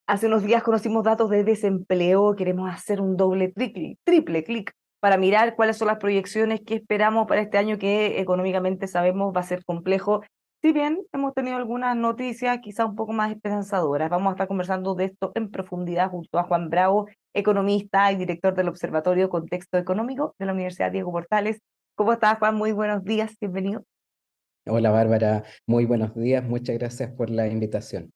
Hace unos días conocimos datos de desempleo, queremos hacer un doble, triple clic para mirar cuáles son las proyecciones que esperamos para este año que económicamente sabemos va a ser complejo. Si bien hemos tenido algunas noticias quizá un poco más esperanzadoras, vamos a estar conversando de esto en profundidad junto a Juan Bravo, economista y director del Observatorio Contexto Económico de la Universidad Diego Portales. ¿Cómo estás, Juan? Muy buenos días, bienvenido. Hola Bárbara, muy buenos días, muchas gracias por la invitación.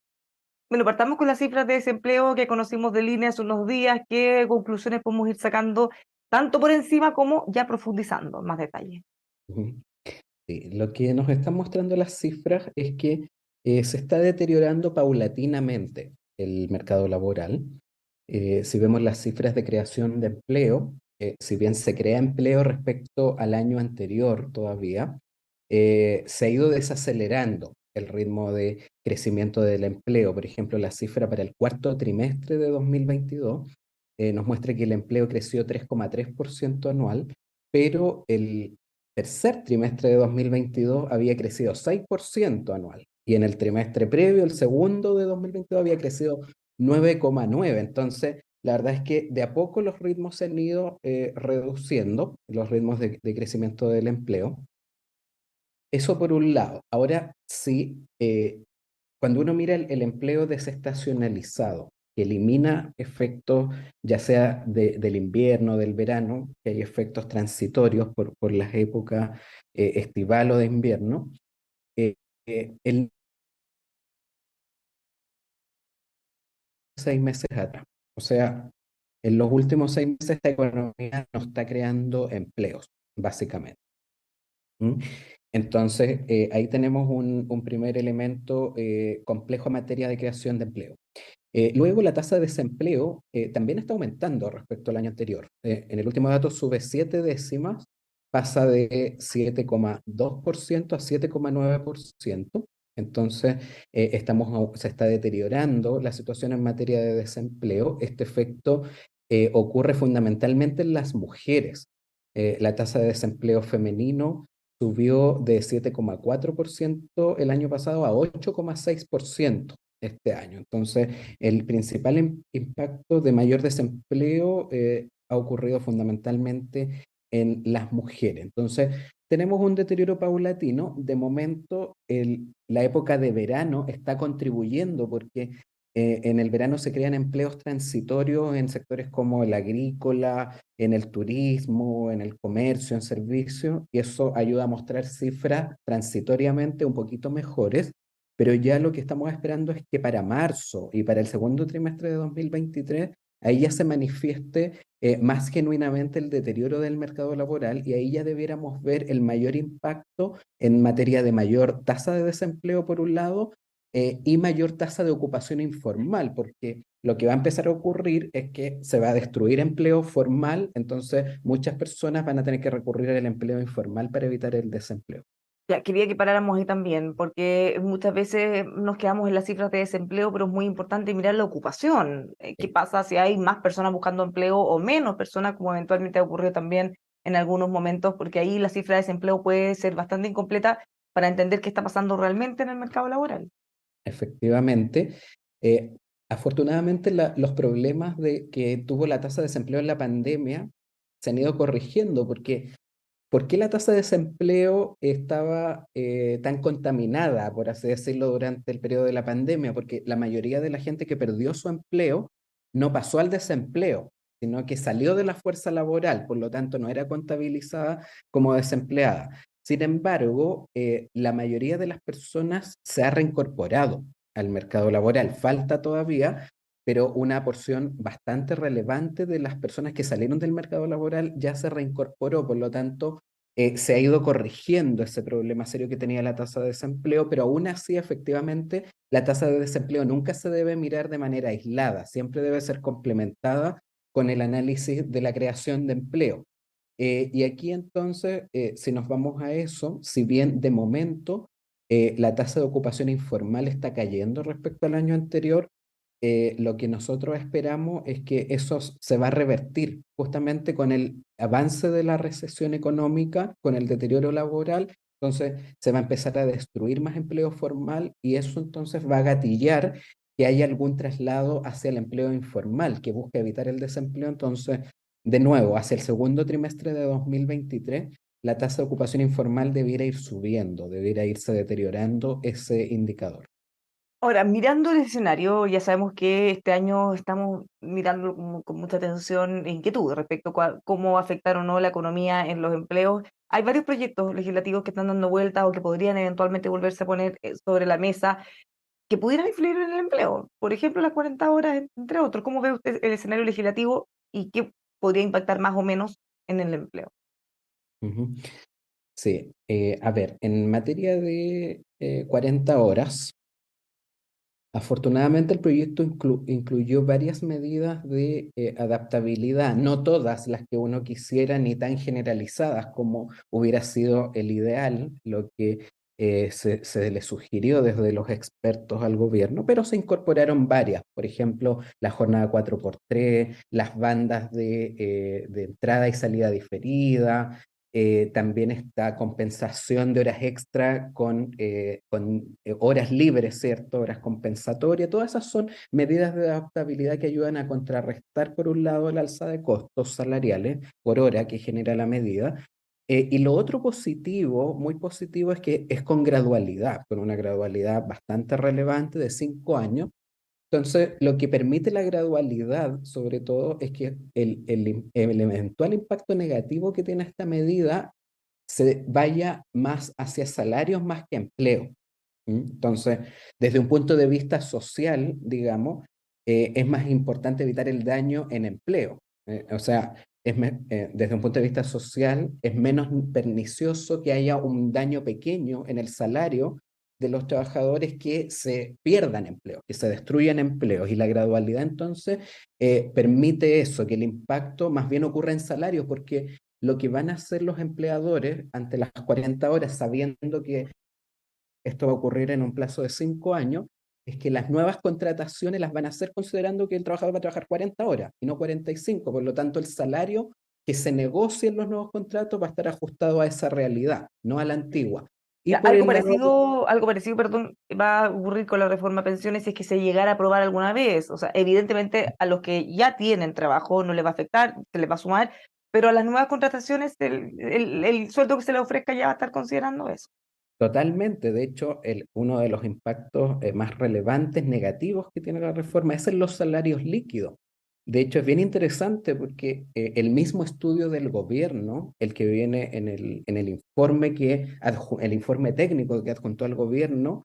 Bueno, partamos con las cifras de desempleo que conocimos de línea hace unos días. ¿Qué conclusiones podemos ir sacando, tanto por encima como ya profundizando en más detalle? Ujú. Sí, lo que nos están mostrando las cifras es que se está deteriorando paulatinamente el mercado laboral. Si vemos las cifras de creación de empleo, si bien se crea empleo respecto al año anterior todavía, se ha ido desacelerando el ritmo de crecimiento del empleo. Por ejemplo, la cifra para el cuarto trimestre de 2022 nos muestra que el empleo creció 3,3% anual, pero el tercer trimestre de 2022 había crecido 6% anual. Y en el trimestre previo, el segundo de 2022, había crecido 9,9%. Entonces, la verdad es que de a poco los ritmos se han ido reduciendo, los ritmos de crecimiento del empleo. Eso por un lado. Ahora sí, cuando uno mira el empleo desestacionalizado, que elimina efectos ya sea del invierno, del verano, que hay efectos transitorios por las épocas estival o de invierno, eh, el 6 meses atrás. O sea, en los últimos 6 meses esta economía no está creando empleos, básicamente. ¿Mm? Entonces, ahí tenemos un primer elemento complejo en materia de creación de empleo. Luego, la tasa de desempleo también está aumentando respecto al año anterior. En el último dato sube 7 décimas, pasa de 7,2% a 7,9%. Entonces, se está deteriorando la situación en materia de desempleo. Este efecto ocurre fundamentalmente en las mujeres. La tasa de desempleo femenino subió de 7,4% el año pasado a 8,6% este año. Entonces, el principal impacto de mayor desempleo ha ocurrido fundamentalmente en las mujeres. Entonces, tenemos un deterioro paulatino. De momento, la época de verano está contribuyendo porque en el verano se crean empleos transitorios en sectores como el agrícola, en el turismo, en el comercio, en servicios, y eso ayuda a mostrar cifras transitoriamente un poquito mejores, pero ya lo que estamos esperando es que para marzo y para el segundo trimestre de 2023, ahí ya se manifieste más genuinamente el deterioro del mercado laboral y ahí ya debiéramos ver el mayor impacto en materia de mayor tasa de desempleo por un lado y mayor tasa de ocupación informal, porque lo que va a empezar a ocurrir es que se va a destruir empleo formal, entonces muchas personas van a tener que recurrir al empleo informal para evitar el desempleo. Ya, quería que paráramos ahí también, porque muchas veces nos quedamos en las cifras de desempleo, pero es muy importante mirar la ocupación. ¿Qué Sí. pasa si hay más personas buscando empleo o menos personas, como eventualmente ha ocurrido también en algunos momentos? Porque ahí la cifra de desempleo puede ser bastante incompleta para entender qué está pasando realmente en el mercado laboral. Efectivamente, eh, afortunadamente los problemas que tuvo la tasa de desempleo en la pandemia se han ido corrigiendo porque ¿por qué la tasa de desempleo estaba tan contaminada, por así decirlo, durante el periodo de la pandemia? Porque la mayoría de la gente que perdió su empleo no pasó al desempleo, sino que salió de la fuerza laboral, por lo tanto no era contabilizada como desempleada. Sin embargo, la mayoría de las personas se ha reincorporado al mercado laboral. Falta todavía, pero una porción bastante relevante de las personas que salieron del mercado laboral ya se reincorporó, por lo tanto, se ha ido corrigiendo ese problema serio que tenía la tasa de desempleo, pero aún así, efectivamente, la tasa de desempleo nunca se debe mirar de manera aislada, siempre debe ser complementada con el análisis de la creación de empleo. Y aquí entonces, si nos vamos a eso, si bien de momento la tasa de ocupación informal está cayendo respecto al año anterior, lo que nosotros esperamos es que eso se va a revertir justamente con el avance de la recesión económica, con el deterioro laboral. Entonces se va a empezar a destruir más empleo formal y eso entonces va a gatillar que haya algún traslado hacia el empleo informal que busque evitar el desempleo. Entonces, de nuevo, hacia el segundo trimestre de 2023, la tasa de ocupación informal debiera ir subiendo, debiera irse deteriorando ese indicador. Ahora, mirando el escenario, ya sabemos que este año estamos mirando con mucha atención e inquietud respecto a cómo va a afectar o no la economía en los empleos. Hay varios proyectos legislativos que están dando vuelta o que podrían eventualmente volverse a poner sobre la mesa que pudieran influir en el empleo. Por ejemplo, las 40 horas, entre otros. ¿Cómo ve usted el escenario legislativo y qué podría impactar más o menos en el empleo? Ujú. Sí, a ver, en materia de 40 horas, afortunadamente el proyecto incluyó varias medidas de adaptabilidad, no todas las que uno quisiera ni tan generalizadas como hubiera sido el ideal, lo que se le sugirió desde los expertos al gobierno, pero se incorporaron varias, por ejemplo, la jornada 4x3, las bandas de entrada y salida diferida. También esta compensación de horas extra con horas libres, ¿cierto? Horas compensatorias. Todas esas son medidas de adaptabilidad que ayudan a contrarrestar, por un lado, el alza de costos salariales por hora que genera la medida. Y lo otro positivo, muy positivo, es que es con gradualidad, con una gradualidad bastante relevante de 5 años. Entonces, lo que permite la gradualidad, sobre todo, es que el eventual impacto negativo que tiene esta medida se vaya más hacia salarios más que empleo. Entonces, desde un punto de vista social, digamos, es más importante evitar el daño en empleo. O sea, desde un punto de vista social, es menos pernicioso que haya un daño pequeño en el salario de los trabajadores que se pierdan empleos, que se destruyan empleos. Y la gradualidad entonces permite eso, que el impacto más bien ocurra en salarios, porque lo que van a hacer los empleadores ante las 40 horas, sabiendo que esto va a ocurrir en un plazo de 5 años, es que las nuevas contrataciones las van a hacer considerando que el trabajador va a trabajar 40 horas y no 45. Por lo tanto, el salario que se negocie en los nuevos contratos va a estar ajustado a esa realidad, no a la antigua. Y Ya, por el lado... algo parecido, perdón, va a ocurrir con la reforma de pensiones si es que se llegara a aprobar alguna vez. O sea, evidentemente a los que ya tienen trabajo no les va a afectar, se les va a sumar, pero a las nuevas contrataciones el sueldo que se les ofrezca ya va a estar considerando eso. Totalmente. De hecho, uno de los impactos más relevantes negativos que tiene la reforma es en los salarios líquidos. De hecho, es bien interesante porque el mismo estudio del gobierno, el que viene en el informe el informe técnico que adjuntó al gobierno,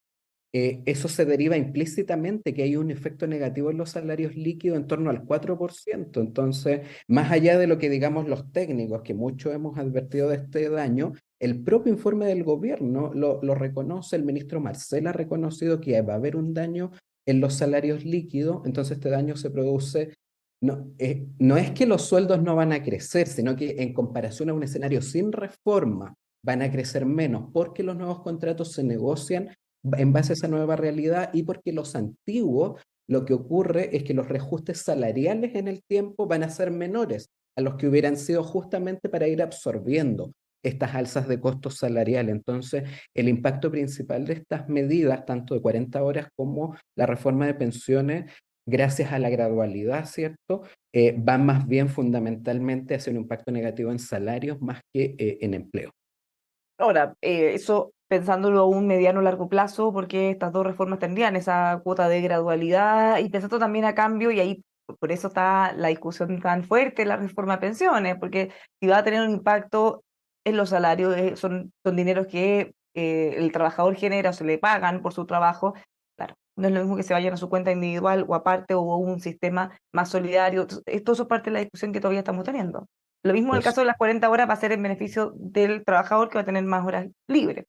eso se deriva implícitamente que hay un efecto negativo en los salarios líquidos en torno al 4%. Entonces, más allá de lo que digamos los técnicos, que mucho hemos advertido de este daño, el propio informe del gobierno lo reconoce, el ministro Marcel ha reconocido que va a haber un daño en los salarios líquidos. Entonces este daño se produce, no es que los sueldos no van a crecer, sino que en comparación a un escenario sin reforma van a crecer menos porque los nuevos contratos se negocian en base a esa nueva realidad y porque los antiguos, lo que ocurre es que los reajustes salariales en el tiempo van a ser menores a los que hubieran sido justamente para ir absorbiendo estas alzas de costos salariales. Entonces, el impacto principal de estas medidas, tanto de 40 horas como la reforma de pensiones, gracias a la gradualidad, ¿cierto? Van más bien fundamentalmente hacia un impacto negativo en salarios más que en empleo. Ahora, eso pensándolo a un mediano o largo plazo, porque estas dos reformas tendrían esa cuota de gradualidad y pensando también a cambio, y ahí por eso está la discusión tan fuerte en la reforma de pensiones, porque si va a tener un impacto en los salarios, son dineros que el trabajador genera o se le pagan por su trabajo, claro, no es lo mismo que se vayan a su cuenta individual o aparte o un sistema más solidario. Entonces, esto eso es parte de la discusión que todavía estamos teniendo. Lo mismo en el Pues, caso de las 40 horas va a ser en beneficio del trabajador que va a tener más horas libres.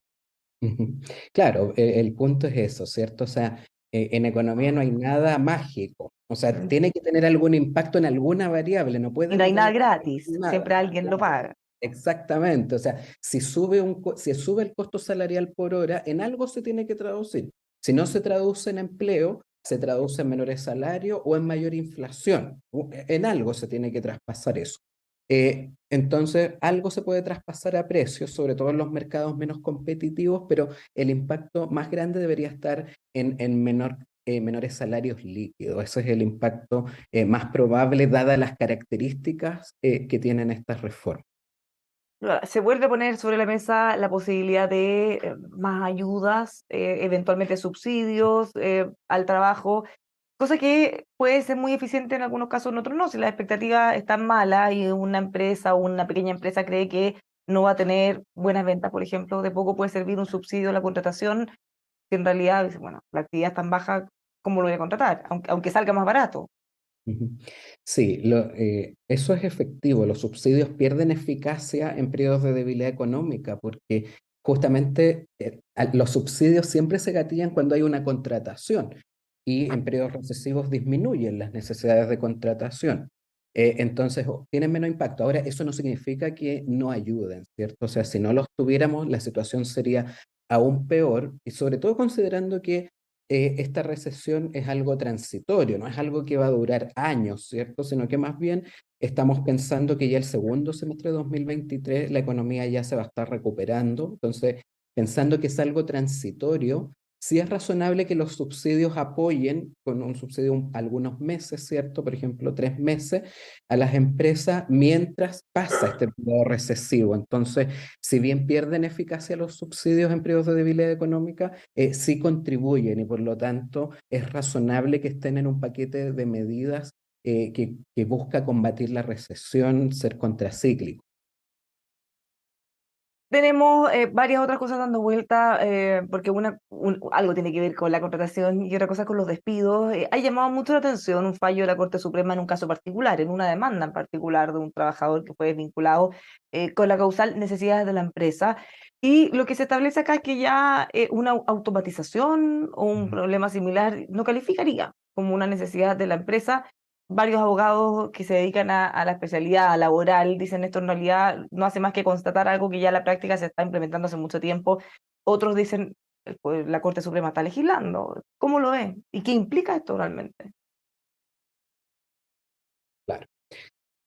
ujú. Claro, el punto es eso, ¿cierto? O sea, en economía no hay nada mágico. O sea, tiene que tener algún impacto en alguna variable, no Y puede no no hay nada tener gratis, nada. siempre alguien lo Claro. paga. Exactamente. O sea, si sube el costo salarial por hora, en algo se tiene que traducir. Si no se traduce en empleo, se traduce en menores salarios o en mayor inflación. En algo se tiene que traspasar eso. Entonces, algo se puede traspasar a precios, sobre todo en los mercados menos competitivos, pero el impacto más grande debería estar en menor menores salarios líquidos. Ese es el impacto más probable, dadas las características que tienen estas reformas. Se vuelve a poner sobre la mesa la posibilidad de más ayudas, eventualmente subsidios al trabajo, cosa que puede ser muy eficiente en algunos casos, en otros no. Si las expectativas están malas y una empresa o una pequeña empresa cree que no va a tener buenas ventas, por ejemplo, de poco puede servir un subsidio a la contratación, que en realidad dice, bueno, la actividad es tan baja, ¿cómo lo voy a contratar? Aunque salga más barato. Ujú. Sí, eso es efectivo. Los subsidios pierden eficacia en periodos de debilidad económica porque justamente los subsidios siempre se gatillan cuando hay una contratación y en periodos recesivos disminuyen las necesidades de contratación. Entonces, tienen menos impacto. Ahora, eso no significa que no ayuden, ¿cierto? O sea, si no los tuviéramos, la situación sería aún peor y sobre todo considerando que esta recesión es algo transitorio, no es algo que va a durar años, ¿cierto? Sino que más bien estamos pensando que ya el segundo semestre de 2023 la economía ya se va a estar recuperando. Entonces, pensando que es algo transitorio, sí es razonable que los subsidios apoyen con un subsidio algunos meses, ¿cierto? Por ejemplo, 3 meses a las empresas mientras pasa este periodo recesivo. Entonces, si bien pierden eficacia los subsidios en periodos de debilidad económica, sí contribuyen y por lo tanto es razonable que estén en un paquete de medidas que busca combatir la recesión, ser contracíclico. Tenemos varias otras cosas dando vuelta, porque algo tiene que ver con la contratación y otra cosa con los despidos. Ha llamado mucho la atención un fallo de la Corte Suprema en un caso particular, en una demanda en particular de un trabajador que fue vinculado con la causal necesidades de la empresa. Y lo que se establece acá es que ya una automatización o un problema similar no calificaría como una necesidad de la empresa. Varios abogados que se dedican a la especialidad laboral dicen esto en realidad no hace más que constatar algo que ya en la práctica se está implementando hace mucho tiempo. Otros dicen, pues la Corte Suprema está legislando. ¿Cómo lo ven? ¿Y qué implica esto realmente? Claro.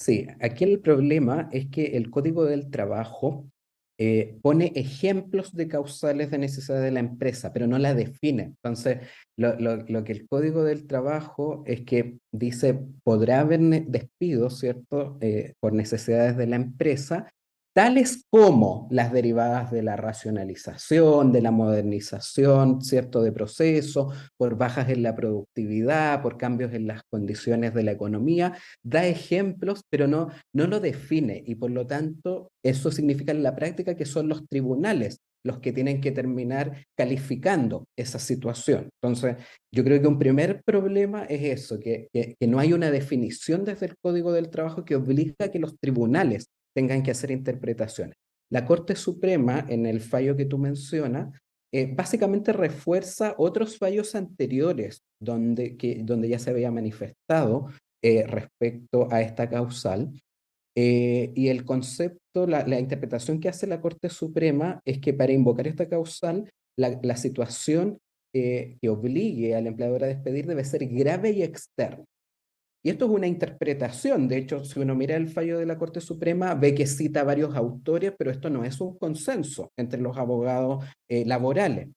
Sí, aquí el problema es que el Código del Trabajo pone ejemplos de causales de necesidad de la empresa, pero no la define. Entonces, lo que el Código del Trabajo es que dice, podrá haber despidos, ¿cierto? Por necesidades de la empresa, tales como las derivadas de la racionalización, de la modernización, ¿cierto? De procesos, por bajas en la productividad, por cambios en las condiciones de la economía. Da ejemplos, pero no lo define y por lo tanto eso significa en la práctica que son los tribunales los que tienen que terminar calificando esa situación. Entonces, yo creo que un primer problema es eso, que no hay una definición desde el Código del Trabajo que obliga a que los tribunales tengan que hacer interpretaciones. La Corte Suprema, en el fallo que tú mencionas, básicamente refuerza otros fallos anteriores donde ya se había manifestado respecto a esta causal. Y el concepto, la interpretación que hace la Corte Suprema es que para invocar esta causal, la situación que obligue al empleador a despedir debe ser grave y externa. Y esto es una interpretación. De hecho, si uno mira el fallo de la Corte Suprema, ve que cita varios autores, pero esto no es un consenso entre los abogados laborales.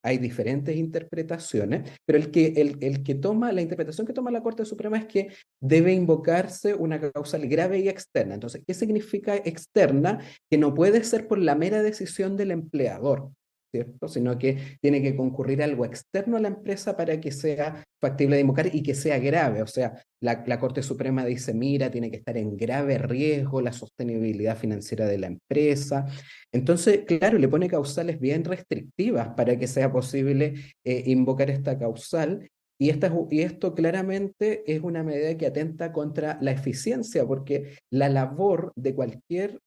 Hay diferentes interpretaciones, pero el que toma, la interpretación que toma la Corte Suprema es que debe invocarse una causal grave y externa. Entonces, ¿qué significa externa? Que no puede ser por la mera decisión del empleador, ¿cierto? Sino que tiene que concurrir algo externo a la empresa para que sea factible de invocar y que sea grave. O sea, la Corte Suprema dice, mira, tiene que estar en grave riesgo la sostenibilidad financiera de la empresa. Entonces, claro, le pone causales bien restrictivas para que sea posible invocar esta causal. Y esto claramente es una medida que atenta contra la eficiencia, porque la labor de cualquier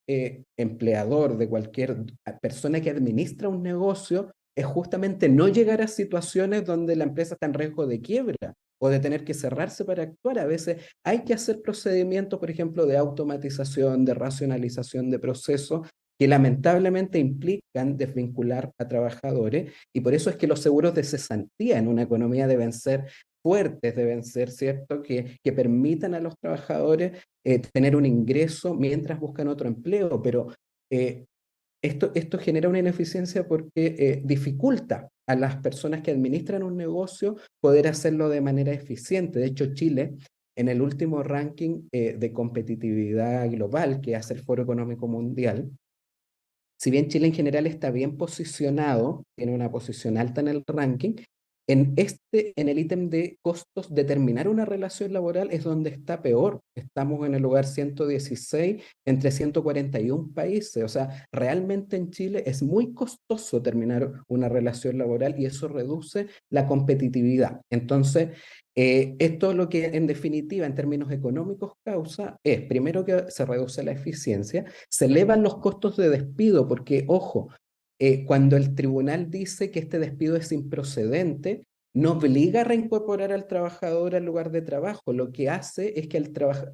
empleador, de cualquier persona que administra un negocio, es justamente no llegar a situaciones donde la empresa está en riesgo de quiebra o de tener que cerrarse para actuar. A veces hay que hacer procedimientos, por ejemplo, de automatización, de racionalización de procesos, que lamentablemente implican desvincular a trabajadores, y por eso es que los seguros de cesantía en una economía deben ser fuertes, deben ser, ¿cierto?, que permitan a los trabajadores tener un ingreso mientras buscan otro empleo, pero esto genera una ineficiencia porque dificulta a las personas que administran un negocio poder hacerlo de manera eficiente. De hecho, Chile, en el último ranking de competitividad global que hace el Foro Económico Mundial, si bien Chile en general está bien posicionado, tiene una posición alta en el ranking, en el ítem de costos de terminar una relación laboral es donde está peor. Estamos en el lugar 116 entre 141 países. O sea, realmente en Chile es muy costoso terminar una relación laboral y eso reduce la competitividad. Entonces, esto lo que en definitiva en términos económicos causa es, primero, que se reduce la eficiencia, se elevan los costos de despido, porque, ojo, cuando el tribunal dice que este despido es improcedente, no obliga a reincorporar al trabajador al lugar de trabajo. Lo que hace es que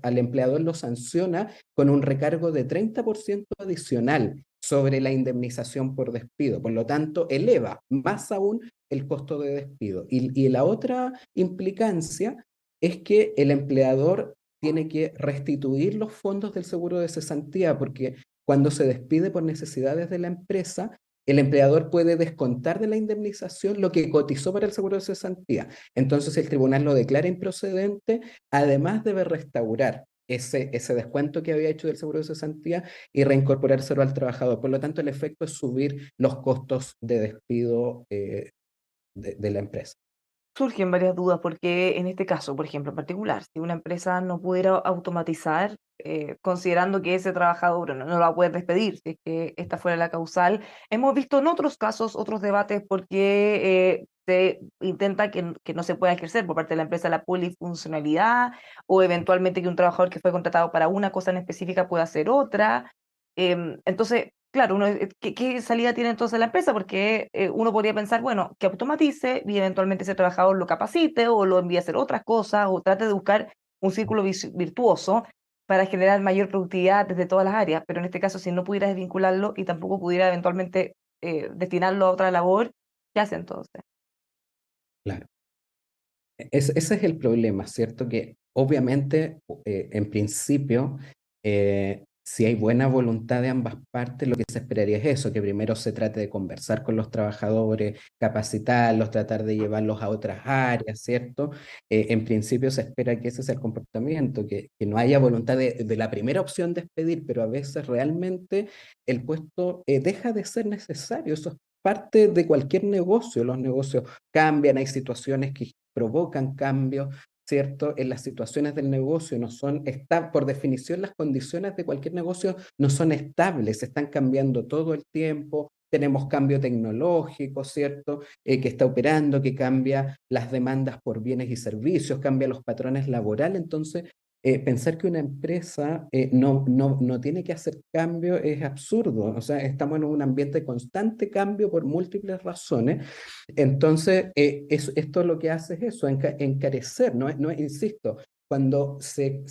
al empleador lo sanciona con un recargo de 30% adicional sobre la indemnización por despido. Por lo tanto, eleva más aún el costo de despido. Y la otra implicancia es que el empleador tiene que restituir los fondos del seguro de cesantía, porque cuando se despide por necesidades de la empresa, el empleador puede descontar de la indemnización lo que cotizó para el seguro de cesantía. Entonces el tribunal lo declara improcedente, además debe restaurar ese descuento que había hecho del seguro de cesantía y reincorporárselo al trabajador. Por lo tanto, el efecto es subir los costos de despido de la empresa. Surgen varias dudas porque en este caso, por ejemplo, en particular, si una empresa no pudiera automatizar, considerando que ese trabajador no lo va a poder despedir, si es que esta fuera la causal, hemos visto en otros casos, otros debates, porque se intenta que no se pueda ejercer por parte de la empresa la polifuncionalidad o eventualmente que un trabajador que fue contratado para una cosa en específica pueda hacer otra. Entonces, claro, ¿qué salida tiene entonces la empresa? Porque uno podría pensar, bueno, que automatice y eventualmente ese trabajador lo capacite o lo envíe a hacer otras cosas o trate de buscar un círculo virtuoso para generar mayor productividad desde todas las áreas. Pero en este caso, si no pudiera desvincularlo y tampoco pudiera eventualmente destinarlo a otra labor, ¿qué hace entonces? Claro. Ese es el problema, ¿cierto? Que obviamente, en principio, si hay buena voluntad de ambas partes, lo que se esperaría es eso, que primero se trate de conversar con los trabajadores, capacitarlos, tratar de llevarlos a otras áreas, ¿cierto? En principio se espera que ese sea el comportamiento, que no haya voluntad de la primera opción despedir, pero a veces realmente el puesto deja de ser necesario. Eso es parte de cualquier negocio. Los negocios cambian, hay situaciones que provocan cambios, ¿cierto? En las situaciones del negocio no son, por definición, las condiciones de cualquier negocio no son estables, están cambiando todo el tiempo. Tenemos cambio tecnológico, ¿cierto? Que está operando, que cambia las demandas por bienes y servicios, cambia los patrones laborales. Entonces, pensar que una empresa no tiene que hacer cambio es absurdo. O sea, estamos en un ambiente de constante cambio por múltiples razones. Entonces, esto lo que hace es eso, encarecer, insisto, cuando se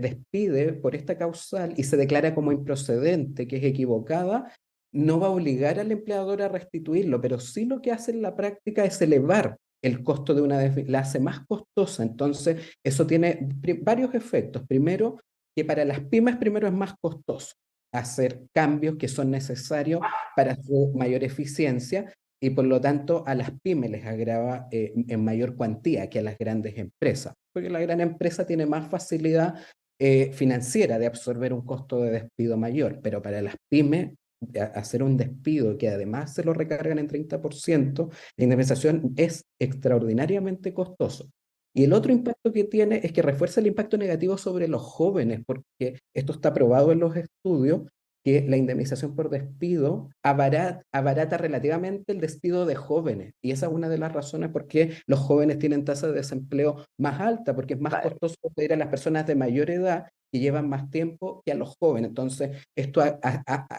despide por esta causal y se declara como improcedente, que es equivocada, no va a obligar al empleador a restituirlo, pero sí lo que hace en la práctica es elevar el costo de la hace más costosa. Entonces, eso tiene varios efectos. Primero, que para las pymes primero es más costoso hacer cambios que son necesarios para su mayor eficiencia y por lo tanto a las pymes les agrava en mayor cuantía que a las grandes empresas, porque la gran empresa tiene más facilidad financiera de absorber un costo de despido mayor, pero para las pymes hacer un despido que además se lo recargan en 30%, la indemnización es extraordinariamente costoso. Y el otro impacto que tiene es que refuerza el impacto negativo sobre los jóvenes, porque esto está probado en los estudios, que la indemnización por despido abarata relativamente el despido de jóvenes. Y esa es una de las razones por qué los jóvenes tienen tasas de desempleo más alta, porque es más Claro. costoso pedir a las personas de mayor edad que llevan más tiempo que a los jóvenes. Entonces, esto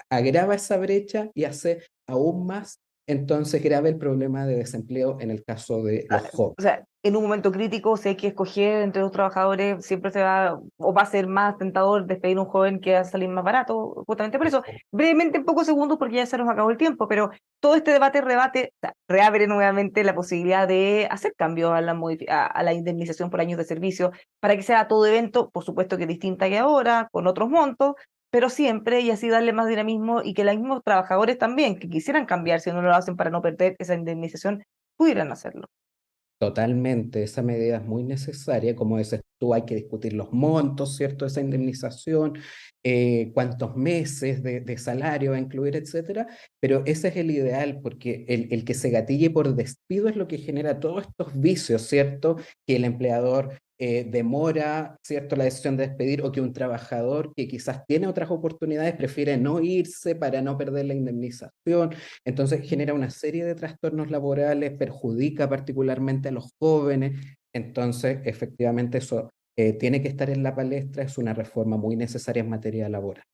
agrava esa brecha y hace aún más, entonces, grave el problema de desempleo en el caso de los jóvenes. O sea, en un momento crítico, si hay que escoger entre dos trabajadores, siempre se va, o va a ser más tentador despedir a un joven que va a salir más barato, justamente por eso. Brevemente, en pocos segundos, porque ya se nos acabó el tiempo, pero todo este debate rebate, o sea, reabre nuevamente la posibilidad de hacer cambios a a la indemnización por años de servicio para que sea todo evento, por supuesto que distinta que ahora, con otros montos, pero siempre, y así darle más dinamismo y que los mismos trabajadores también, que quisieran cambiar, si no lo hacen para no perder esa indemnización, pudieran hacerlo. Totalmente, esa medida es muy necesaria, como dices tú, hay que discutir los montos, ¿cierto? Esa indemnización, cuántos meses de salario va a incluir, etcétera, pero ese es el ideal, porque el que se gatille por despido es lo que genera todos estos vicios, ¿cierto? Que el empleador demora, ¿cierto? La decisión de despedir, o que un trabajador que quizás tiene otras oportunidades prefiere no irse para no perder la indemnización. Entonces genera una serie de trastornos laborales, perjudica particularmente a los jóvenes. Entonces, efectivamente, eso tiene que estar en la palestra, es una reforma muy necesaria en materia laboral.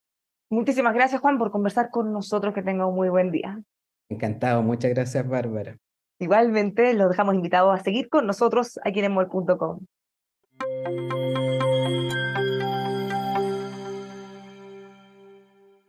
Muchísimas gracias, Juan, por conversar con nosotros. Que tenga un muy buen día. Encantado, muchas gracias, Bárbara. Igualmente, los dejamos invitados a seguir con nosotros aquí en Emol.com.